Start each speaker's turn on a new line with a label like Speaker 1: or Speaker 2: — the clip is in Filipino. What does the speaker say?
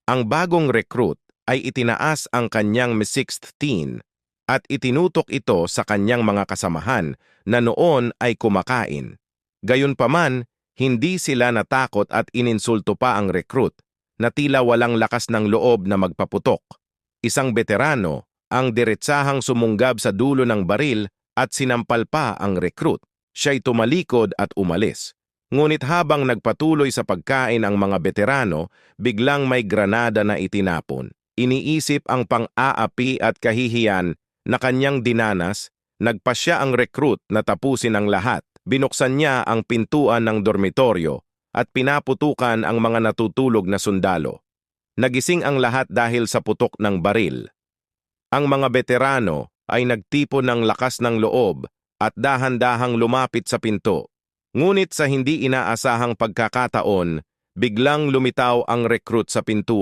Speaker 1: Ang bagong recruit ay itinaas ang kanyang M16 at itinutok ito sa kanyang mga kasamahan na noon ay kumakain. Gayunpaman, hindi sila natakot at ininsulto pa ang recruit na tila walang lakas ng loob na magpaputok. Isang veterano ang diretsahang sumunggab sa dulo ng baril at sinampal pa ang recruit. Siya'y tumalikod at umalis. Ngunit habang nagpatuloy sa pagkain ang mga veterano, biglang may granada na itinapon. Iniisip ang pang-aapi at kahihiyan na kanyang dinanas, nagpasya ang recruit na tapusin ang lahat. Binuksan niya ang pintuan ng dormitoryo at pinaputukan ang mga natutulog na sundalo. Nagising ang lahat dahil sa putok ng baril. Ang mga veterano ay nagtipon ng lakas ng loob at dahan-dahang lumapit sa pinto. Ngunit sa hindi inaasahang pagkakataon, biglang lumitaw ang recruit sa pintuan.